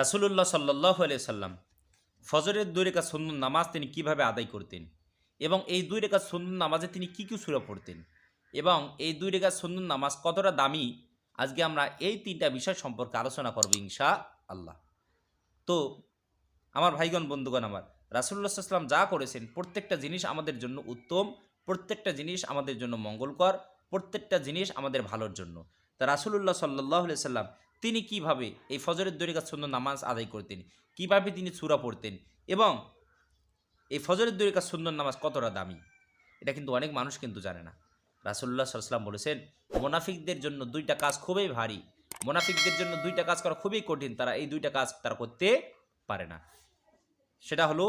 রাসূলুল্লাহ সাল্লাল্লাহু আলাইহি সাল্লাম ফজরের 2 রাকাত সুন্নত নামাজ তিনি কিভাবে আদায় করতেন এবং এই 2 রাকাত সুন্নত নামাজে তিনি কি কি সূরা পড়তেন এবং এই 2 রাকাত সুন্নত নামাজ কতটা দামি, আজকে আমরা এই 3টা বিষয় সম্পর্কে আলোচনা করব ইনশাআল্লাহ। তো আমার ভাইগণ বন্ধুগণ, আমার রাসূলুল্লাহ সাল্লাল্লাহু আলাইহি ওয়াসাল্লাম যা করেছেন প্রত্যেকটা জিনিস আমাদের জন্য উত্তম, প্রত্যেকটা জিনিস আমাদের জন্য মঙ্গলকর, প্রত্যেকটা জিনিস আমাদের ভালোর জন্য। তা রাসূলুল্লাহ সাল্লাল্লাহু আলাইহি সাল্লাম তিনি কিভাবে এই ফজরের 2 রাকাত সুন্নত নামাজ আদায় করতেন, কিভাবে তিনি সূরা পড়তেন এবং এই ফজরের 2 রাকাত সুন্নত নামাজ কতটা দামি, এটা কিন্তু অনেক মানুষ কিন্তু জানে না। রাসূলুল্লাহ সাল্লাল্লাহু আলাইহি ওয়াসাল্লাম বলেছেন, মুনাফিকদের জন্য 2টা কাজ খুবই ভারী, মুনাফিকদের জন্য 2টা কাজ করা খুবই কঠিন, তারা এই 2টা কাজ তারা করতে পারে না। সেটা হলো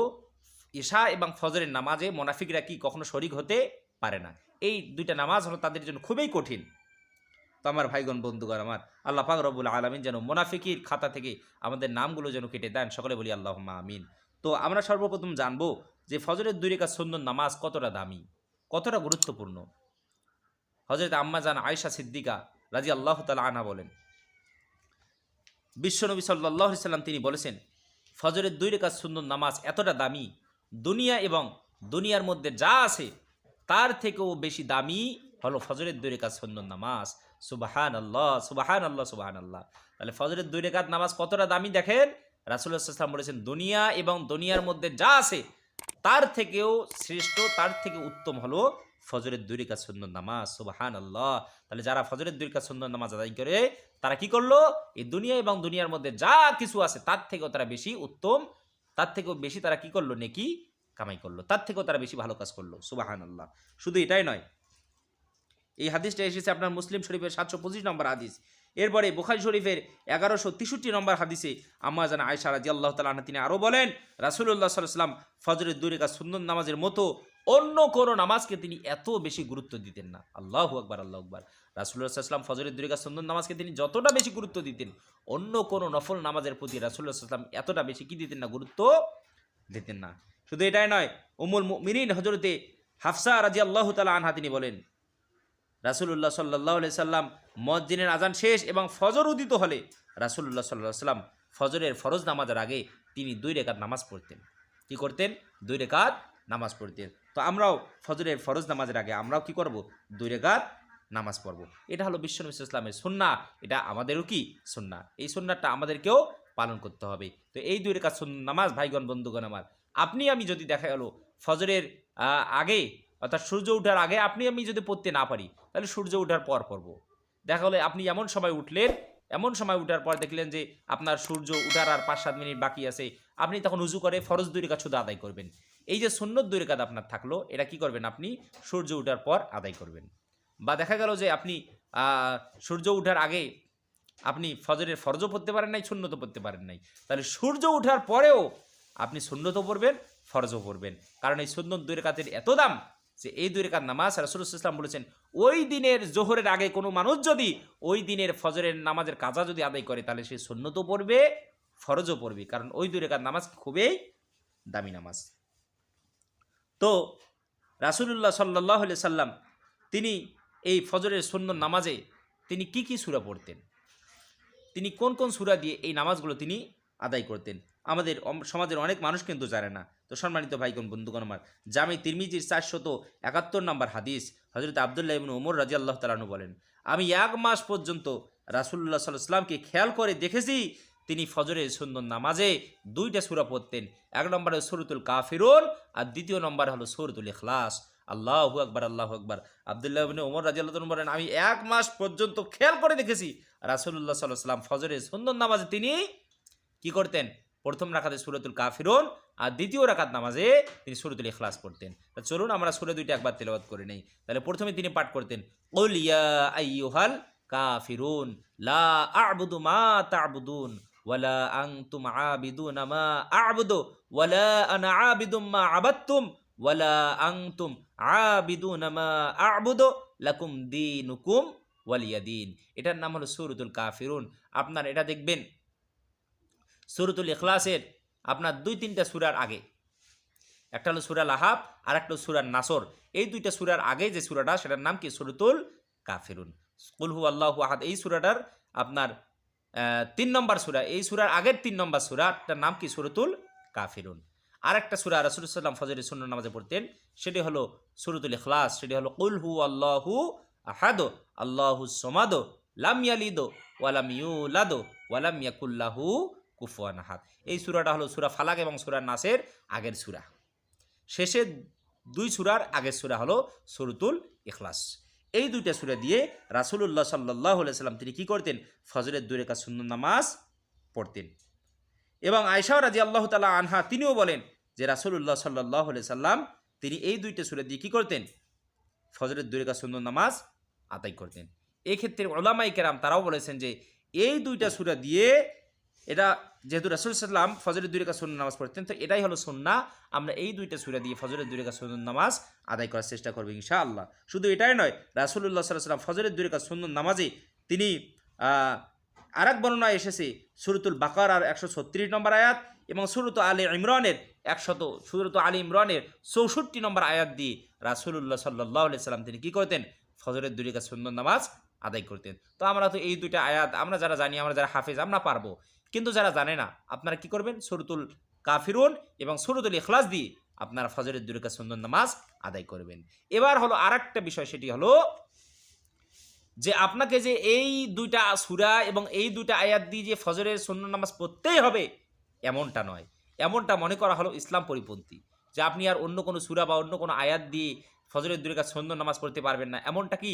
ইশা এবং ফজরের নামাজে মুনাফিকরা কি কখনো শরিক হতে পারে না। এই 2টা নামাজ হলো তাদের জন্য খুবই কঠিন। তো আমার ভাইগণ বন্ধুগণ, আমার আল্লাহ পাক রব্বুল আলামিন যেন মুনাফিকির খাতা থেকে আমাদের নামগুলো যেন কেটে দেন, সকলে বলি আল্লাহুম্মা আমিন। তো আমরা সর্বপ্রথম জানবো যে ফজরের 2 রাকাত সুন্নত নামাজ কতটা দামি, কতটা গুরুত্বপূর্ণ। হযরত আম্মা জান আয়েশা সিদ্দিকা রাদিয়াল্লাহু তাআলা আনহা বলেন, বিশ্বনবী সাল্লাল্লাহু আলাইহি সাল্লাম তিনি বলেছেন, ফজরের 2 রাকাত সুন্নত নামাজ এতটা দামি, দুনিয়া এবং দুনিয়ার মধ্যে যা আছে তার থেকেও বেশি দামি হলো ফজরের 2 রাকাত সুন্নত নামাজ। সুবহানাল্লাহ, সুবহানাল্লাহ, সুবহানাল্লাহ। তাহলে ফজরের 2 রাকাত নামাজ কতটা দামি দেখেন। রাসূলুল্লাহ সাল্লাল্লাহু আলাইহি ওয়াসাল্লাম বলেছেন, দুনিয়া এবং দুনিয়ার মধ্যে যা আছে তার থেকেও শ্রেষ্ঠ, তার থেকে উত্তম হলো ফজরের 2 রাকাত সুন্নত নামাজ। সুবহানাল্লাহ। তাহলে যারা ফজরের 2 রাকাত সুন্নত নামাজ আদায় করে তারা কি করলো, এই দুনিয়া এবং দুনিয়ার মধ্যে যা কিছু আছে তার থেকেও তারা বেশি উত্তম, তার থেকেও বেশি তারা কি করলো, নেকি কামাই করলো, তার থেকেও তারা বেশি ভালো কাজ করলো। সুবহানাল্লাহ। শুধু এটাই নয়, এই হাদিসটা এসেছে আপনার মুসলিম শরীফের 725 নম্বর হাদিস। এরপরে বুখারী শরীফের 1163 নম্বর হাদিসে আম্মা জান আয়েশা রাদিয়াল্লাহু তাআলা আনহা তিনি আরো বলেন, রাসূলুল্লাহ সাল্লাল্লাহু আলাইহি ওয়াসাল্লাম ফজরের 2 রাকাত সুন্নত নামাজের মতো অন্য কোন নামাজকে তিনি এত বেশি গুরুত্ব দিতেন না। আল্লাহু আকবার, আল্লাহু আকবার। রাসূলুল্লাহ সাল্লাল্লাহু আলাইহি ওয়াসাল্লাম ফজরের 2 রাকাত সুন্নত নামাজকে তিনি যতটা বেশি গুরুত্ব দিতেন, অন্য কোন নফল নামাজের প্রতি রাসূলুল্লাহ সাল্লাল্লাহু আলাইহি ওয়াসাল্লাম এতটা বেশি কি দিতেন না, গুরুত্ব দিতেন না। শুধু এটাই নয়, উম্মুল মুমিনিন হযরতে হাফসা রাদিয়াল্লাহু তাআলা আনহা তিনি বলেন, রাসূলুল্লাহ সাল্লাল্লাহু আলাইহি সাল্লাম মুয়াজ্জিনের আজান শেষ এবং ফজর উদিত হলে রাসূলুল্লাহ সাল্লাল্লাহু আলাইহি সাল্লাম ফজরের ফরজ নামাজের আগে তিনি 2 রাকাত নামাজ পড়তেন। কি করতেন? 2 রাকাত নামাজ পড়তেন। তো আমরাও ফজরের ফরজ নামাজের আগে আমরাও কি করব? 2 রাকাত নামাজ পড়ব। এটা হলো বিশ্বনবী সাল্লাল্লাহু আলাইহি ওয়াসাল্লামের সুন্নাহ, এটা আমাদেরও কি সুন্নাহ। এই সুন্নাহটা আমাদেরকেও পালন করতে হবে। তো এই 2 রাকাত নামাজ ভাইগণ বন্ধুগণ আমার, আপনি আমি যদি দেখা গেল ফজরের আগে অর্থাৎ সূর্য ওঠার আগে আপনি আমি যদি পড়তে না পারি, তাহলে সূর্য ওঠার পর পড়ব। দেখা হলে আপনি এমন সময় উঠলেন, এমন সময় উঠার পর দেখলেন যে আপনার সূর্য উঠার আর 5-7 মিনিট বাকি আছে, আপনি তখন উজু করে ফরজ 2 রাকাত শুধু আদায় করবেন। এই যে সুন্নত 2 রাকাত আপনার থাকলো, এটা কি করবেন? আপনি সূর্য ওঠার পর আদায় করবেন। বা দেখা গেল যে আপনি সূর্য ওঠার আগে আপনি ফজরের ফরজও পড়তে পারেন নাই, সুন্নতও পড়তে পারেন নাই, তাহলে সূর্য ওঠার পরেও আপনি সুন্নতও পড়বেন, ফরজও পড়বেন। কারণ এই সুন্নত 2 রাকাতের এত দাম যে এই 2 রাকাত নামাজ রাসূলুল্লাহ সাল্লাল্লাহু আলাইহি ওয়াসাল্লাম বলেছেন, ওই দিনের জোহরের আগে কোনো মানুষ যদি ওই দিনের ফজরের নামাজের কাজা যদি আদায় করে, তাহলে সে সুন্নতও পড়বে, ফরজও পড়বে। কারণ ওই 2 রাকাত নামাজ খুবই দামি নামাজ। তো রাসূলুল্লাহ সাল্লাল্লাহু আলাইহি সাল্লাম তিনি এই ফজরের সুন্নত নামাজে তিনি কি কি সূরা পড়তেন, তিনি কোন কোন সূরা দিয়ে এই নামাজগুলো তিনি আদায় করতেন, আমাদের সমাজের অনেক মানুষ কিন্তু জানে না। তো সম্মানিত ভাইগণ বন্ধুগণ আমার, জামে তিরমিজির 471 নম্বর হাদিস, হযরত আব্দুল্লাহ ইবনে ওমর রাদিয়াল্লাহু তাআলা আনহু বলেন, আমি 1 মাস পর্যন্ত রাসূলুল্লাহ সাল্লাল্লাহু আলাইহি ওয়াসাল্লামকে খেয়াল করে দেখেছি তিনি ফজরের সুন্নত নামাজে 2টা সূরা পড়তেন। 1 নম্বরে সূরাতুল কাফিরুন আর 2য় নম্বরে হলো সূরাতুল ইখলাস। আল্লাহু আকবার, আল্লাহু আকবার। আব্দুল্লাহ ইবনে ওমর রাদিয়াল্লাহু তাআলা বলেন, আমি 1 মাস পর্যন্ত খেয়াল করে দেখেছি রাসূলুল্লাহ সাল্লাল্লাহু আলাইহি ওয়াসাল্লাম ফজরের সুন্নত নামাজে তিনি কি করতেন? প্রথম রাকাতে সূরাতুল কাফিরুন আর দ্বিতীয় রাকাত নামাজে তিনি সূরাতুল ইখলাস পড়তেন। চলুন আমরা সূরা 2টা একবার তেলাওয়াত করে নেই। তাহলে প্রথমে তিনি পাঠ করতেন, কুল ইয়া আইয়ুহাল কাফিরুন লা আ'বুদু মা তা'বুদুন ওয়ালা আনতুম আবিদুনা মা আ'বুদু ওয়ালা আনা আবিদুম মা আবাদতুম ওয়ালা আনতুম আবিদুনা মা আ'বুদু লাকুম দীনুকুম ওয়ালিয়াদিন। এটার নাম হলো সূরাতুল কাফিরুন। আপনার এটা দেখবেন সূরাতুল ইখলাসের আপনার 2-3টা সূরার আগে, একটা হলো সূরা লাহাব আর একটা সূরা নাসর। এই 2টা সূরার আগে যে সূরাটা, সেটার নাম কি? সূরাতুল কাফিরুন। কুল হু আল্লাহু আহাদ। এই সূরাটার আপনার 3 নম্বর সূরা, এই সূরার আগের 3 নম্বর সূরাটার নাম কি? সূরাতুল কাফিরুন। আরেকটা সূরা রাসূলুল্লাহ সাল্লাল্লাহু আলাইহি ওয়াসাল্লাম ফজরের সুন্নত নামাজে পড়তেন, সেটি হলো সূরাতুল ইখলাস, সেটি হলো কুল হুয়াল্লাহু আহাদ আল্লাহুস সামাদ লাম ইয়ালিদ ওয়া লাম ইউলাদ ওয়া লাম ইয়াকুল লাহু কুফুয়ান আহাদ। এই সূরাটা হলো সূরা ফালাক এবং সূরা নাসের আগের সূরা। শেষের 2 সূরার আগের সূরা হলো সূরাতুল ইখলাস। এই 2টা সূরা দিয়ে রাসূলুল্লাহ সাল্লাল্লাহু আলাইহি ওয়াসাল্লাম তিনি কি করতেন? ফজরের 2 রাকাত সুন্নত নামাজ পড়তেন। এবং আয়েশা রাদিয়াল্লাহু তাআলা আনহা তিনিও বলেন যে রাসূলুল্লাহ সাল্লাল্লাহু আলাইহি ওয়াসাল্লাম তিনি এই 2টা সূরা দিয়ে কি করতেন? ফজরের 2 রাকাত সুন্নত নামাজ আদায় করতেন। এই ক্ষেত্রে উলামায়ে কেরাম তারাও বলেছেন যে এই 2টা সূরা দিয়ে, এটা যেহেতু রাসূল সাল্লাল্লাহু আলাইহি ওয়াসাল্লাম ফজরের 2 রাকাত সুন্নত নামাজ পড়তেন, তো এটাই হলো সুন্নাহ। আমরা এই 2টা সূরা দিয়ে ফজরের 2 রাকাত সুন্নত নামাজ আদায় করার চেষ্টা করব ইনশাআল্লাহ। শুধু এটাই নয়, রাসূলুল্লাহ সাল্লাল্লাহু আলাইহি ওয়াসাল্লাম ফজরের 2 রাকাত সুন্নত নামাজে তিনি আরেক বর্ণনায় এসেছে সূরাতুল বাকারার 136 নম্বর আয়াত এবং সূরাতুল আলী ইমরানের 64 নম্বর আয়াত দিয়ে রাসূলুল্লাহ সাল্লাল্লাহু আলাইহি ওয়াসাল্লাম তিনি কি করতেন? ফজরের 2 রাকাত সুন্নত নামাজ আদায় করতেন। তো আমরা তো এই 2টা আয়াত আমরা যারা জানি, আমরা যারা হাফেজ, আমরা পারবো। কিন্তু যারা জানে না, আপনারা কি করবেন? সূরাতুল কাফিরুন এবং সূরাতুল ইখলাস দিয়ে আপনারা ফজরের 2 রাকাত সুন্নত নামাজ আদায় করবেন। এবার হলো আরেকটা বিষয়, সেটি হলো যে আপনাকে যে এই 2টা সূরা এবং এই 2টা আয়াত দিয়ে যে ফজরের সুন্নত নামাজ পড়তেই হবে এমনটা নয়। এমনটা মনে করা হলো ইসলাম পরিপন্থী, যে আপনি আর অন্য কোনো সূরা বা অন্য কোনো আয়াত দিয়ে ফজরের 2 রাকাত সুন্নত নামাজ পড়তে পারবেন না, এমনটা কি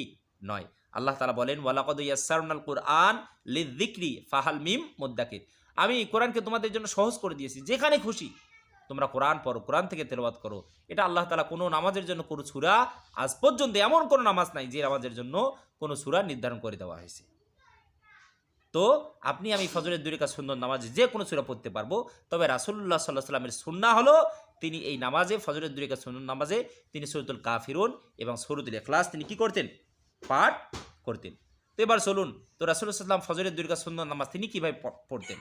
নয়। আল্লাহ তাআলা বলেন ওয়ালাকাদ ইয়াসসারনাল কুরআন লিযিকরি ফাহাল মিম মুদ্দাকির। আমি কোরআনকে তোমাদের জন্য সহজ করে দিয়েছি, যেখানে খুশি তোমরা কোরআন পড়ো, কোরআন থেকে তেলাওয়াত করো। এটা আল্লাহ তাআলা কোনো নামাজের জন্য কোনো সূরা, আজ পর্যন্ত এমন কোনো নামাজ নাই যে নামাজের জন্য কোনো সূরা নির্ধারণ করে দেওয়া হয়েছে। তো আপনি আমি ফজরের 2 রাকাত সুন্নত নামাজে যে কোনো সূরা পড়তে পারবো, তবে রাসূলুল্লাহ সাল্লাল্লাহু আলাইহি ওয়াসাল্লামের সুন্নাহ হলো তিনি এই নামাজে, ফজরের 2 রাকাত সুন্নত নামাজে তিনি সূরাতুল কাফিরুন এবং সূরাতুল ইখলাস তিনি কি করতেন? পাঠ করতেন। তো এবার চলুন, তো রাসূলুল্লাহ সাল্লাল্লাহু আলাইহি ওয়াসাল্লাম ফজরের 2 রাকাত সুন্নত নামাজ তিনি কিভাবে পড়তেন?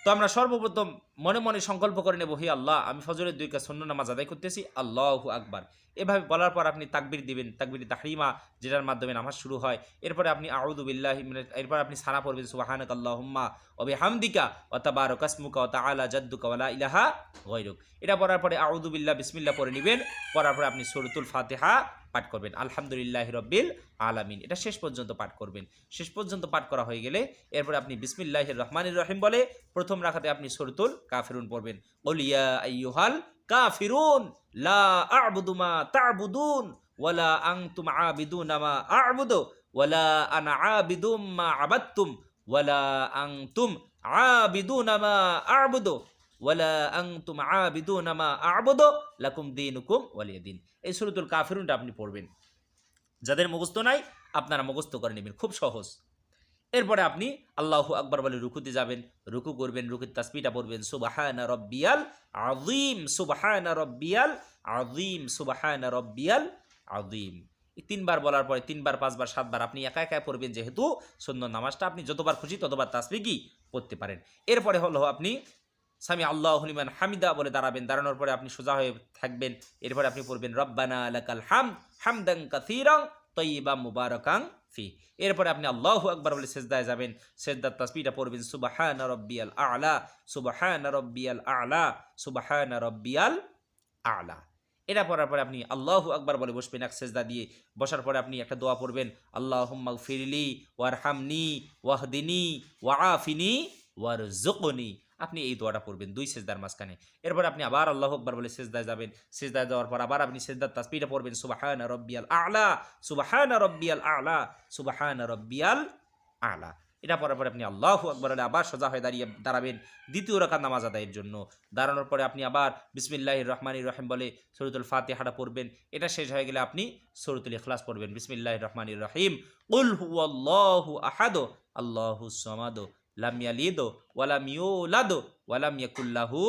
তো আমরা সর্বপ্রথম মনে মনে সংকল্প করে নেব, হে আল্লাহ, আমি ফজরের 2 রাকাত সুন্নত নামাজ আদায় করতেছি, আল্লাহু আকবার। এভাবে বলার পর আপনি তাকবীর দিবেন, তাকবীর তাহরিমা, যেটার মাধ্যমে নামাজ শুরু হয়। এরপরে আপনি আউযু বিল্লাহি এরপর আপনি সানা পড়বেন সুবহানাকাল্লাহুম্মা ওয়া বিহামদিকা ওয়া তাবারাকা ইসমুকা ওয়া তাআলা জাদ্দুকা ওয়া লা ইলাহা গায়রুক। এটা পড়ার পরে আউযু বিল্লাহ বিসমিল্লাহ পড়ে নেবেন। পড়ার পরে আপনি সূরাতুল ফাতিহা পাঠ করবেন, আলহামদুলিল্লাহি রাব্বিল আলামিন, এটা শেষ পর্যন্ত পাঠ করবেন। শেষ পর্যন্ত পাঠ করা হয়ে গেলে এরপরে আপনি বিসমিল্লাহির রহমানির রহিম বলে প্রথম রাকাতে আপনি সূরাতুল কাফিরুন পড়বেন। কুল ইয়া আইয়ুহাল কাফিরুন লা আ'বুদু মা তা'বুদুন ওয়ালা আনতুম আবিদুনা মা আ'বুদু ওয়ালা আনা আবিদুম মা আবাদতুম ওয়ালা আনতুম আবিদুনা মা আ'বুদু ওয়ালা আনতুম আবিদুনা মা আ'বুদু লাকুম দীনুকুম ওয়ালিয়া দীন। এই সূরাতুল কাফিরুনটা আপনি পড়বেন। যাদের মুখস্থ নাই আপনারা মুখস্থ করে নেবেন, খুব সহজ। এরপরে আপনি আল্লাহু আকবার বলে রুকুতে যাবেন, রুকু করবেন, রুকুর তাসবিহটা পড়বেন সুবহানা রাব্বিয়াল আযীম, সুবহানা রাব্বিয়াল আযীম, সুবহানা রাব্বিয়াল আযীম। এই 3 বার বলার পরে 3 বার 5 বার 7 বার আপনি একা একা পড়বেন, যেহেতু সুন্নত নামাজটা আপনি যতবার খুশি ততবার তাসবিহ কি পড়তে পারেন। এরপরে হলো আপনি সামি আল্লাহু লিমান হামিদা বলে দাঁড়াবেন, দাঁড়ানোর পরে আপনি সোজা হয়ে থাকবেন। এরপরে আপনি পড়বেন রব্বানা লাকাল হামদ হামদান কাসীরান তাইয়িবান মুবারাকান ফি। এরপরে আপনি আল্লাহু আকবার বলে সিজদায় যাবেন, সিজদার তাসবিহটা পড়বেন সুবহানা রাব্বিয়াল আ'লা, সুবহানা রাব্বিয়াল আ'লা, সুবহানা রাব্বিয়াল আ'লা। এটা পড়ার পরে আপনি আল্লাহু আকবার বলে বসবেন এক সিজদা দিয়ে। বসার পরে আপনি একটা দোয়া পড়বেন, আল্লাহুম্মা গফিরলি ওয়ারহামনি ওয়াহদিনি ওয়াআফিনি ওয়ারযুকনি। আপনি এই দোয়াটা পড়বেন 2 সিজদার মাঝখানে। এরপর আপনি আবার আল্লাহু আকবার বলে সিজদায় যাবেন। সিজদায় যাওয়ার পর আবার আপনি সিজদার তাসবিহটা পড়বেন সুবহানা রাব্বিয়াল আ'লা, সুবহানা রাব্বিয়াল আ'লা, সুবহানা রাব্বিয়াল আ'লা। এটা পড়ার পরে আপনি আল্লাহু আকবার বলে আবার সোজা হয়ে দাঁড়াবেন দ্বিতীয় রাকাত নামাজ আদায়ের জন্য। দাঁড়ানোর পরে আপনি আবার বিসমিল্লাহির রহমানির রহিম বলে সূরাতুল ফাতিহাটা পড়বেন। এটা শেষ হয়ে গেলে আপনি সূরাতুল ইখলাস পড়বেন বিসমিল্লাহির রহমানির রহিম। কুল হুয়াল্লাহু আহাদ আল্লাহুস সামাদ লাম ইয়ালিদ ওয়া লাম ইউলাদ ওয়া লাম ইয়াকুল লাহু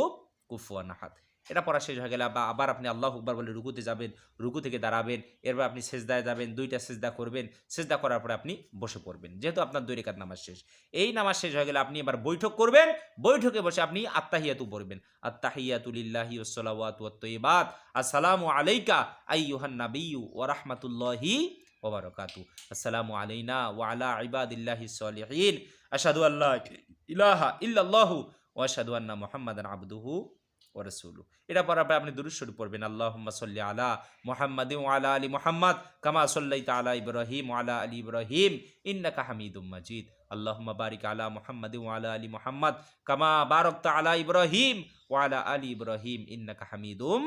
কুফুয়ান আহাদ। এটা পড়া শেষ হয়ে গেলে আবার আপনি আল্লাহু আকবার বলে রুকুতে যাবেন, রুকু থেকে দাঁড়াবেন। এরপর আপনি সিজদায় যাবেন, 2টা সিজদা করবেন। সিজদা করার পরে আপনি বসে পড়বেন, যেহেতু আপনার 2 রাকাত নামাজ শেষ। এই নামাজ শেষ হয়ে গেলে আপনি এবার বৈঠক করবেন। বৈঠকে বসে আপনি আত্তাহিয়াতু পড়বেন, আত্তাহিয়াতু লিল্লাহি ওয়াস সালাওয়াতু ওয়াত তাইয়্যিবাত, আসসালামু আলাইকা আইয়ুহান নাবিয়্যু ওয়া রাহমাতুল্লাহি ওয়া বারাকাতুহু। আসসালামু আলাইনা ওয়া আলা ইবাদিল্লাহিস সলিহিন। আশহাদু আল্লা ইলাহা ইল্লাল্লাহু ওয়া আশহাদু আন্না মুহাম্মাদান আবদুহু ওয়া রাসূলুহু। এটা পড়ার পর আপনি দুরূদ শরীফ পড়বেন, আল্লাহুম্মা সাল্লি আলা মুহাম্মাদিন ওয়া আলা আলি মুহাম্মাদ কামা সাল্লাইতা আলা ইব্রাহিম ওয়া আলা আলি ইব্রাহিম ইন্নাকা হামিদুম মাজিদ। আল্লাহুম্মা বারিক আলা মুহাম্মাদিন ওয়া আলা আলি মুহাম্মাদ কামা বারাকতা আলা ইব্রাহিম ওয়া আলা আলি ইব্রাহিম ইন্নাকা হামিদুম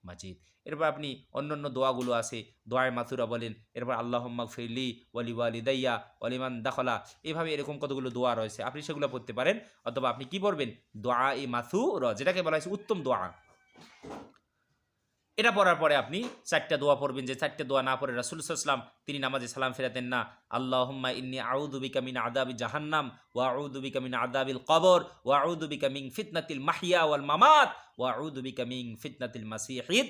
মাজিদ। এরপর আপনি অন্যান্য দোয়াগুলো আছে, দোয়ায়ে মাথুরা বলেন, এরপর আল্লাহুম্মা গফিরলি ওয়ালি ওয়ালিদাইয়া ওয়ালিমান দাখালা, এভাবে এরকম কতগুলো দোয়া রয়েছে, আপনি সেগুলো পড়তে পারেন। অথবা আপনি কি পড়বেন, দোয়া-ই মাথুরা, যেটাকে বলা হয়েছে উত্তম দোয়া। এটা পড়ার পরে আপনি 4টা দোয়া পড়বেন, যে 4টা দোয়া না পড়ে রাসূল সাল্লাল্লাহু আলাইহি ওয়াসাল্লাম তিনি নামাজে সালাম ফেরাতেন না। আল্লাহুম্মা ইন্নী আউযু বিকা মিন আযাবি জাহান্নাম ওয়া আউযু বিকা মিন আযাবিল কবর ওয়া আউযু বিকা মিন ফিতনাতিল মাহইয়া ওয়াল মামাত ওয়া আউযু বিকা মিন ফিতনাতিল মাসিহিদ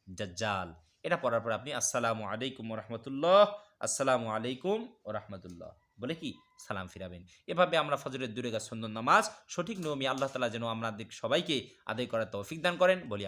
দাজ্জাল। এটা পড়ার পর আপনি আসসালামু আলাইকুম ওয়া রাহমাতুল্লাহ, আসসালামু আলাইকুম ওয়া রাহমাতুল্লাহ বলে কি সালাম ফিরাবেন। এভাবে আমরা ফজরের 2 রাকাত সুন্নত নামাজ সঠিক নিয়মে আল্লাহ তাআলা যেন আমাদের সবাইকে আদায় করার তৌফিক দান করেন বলি।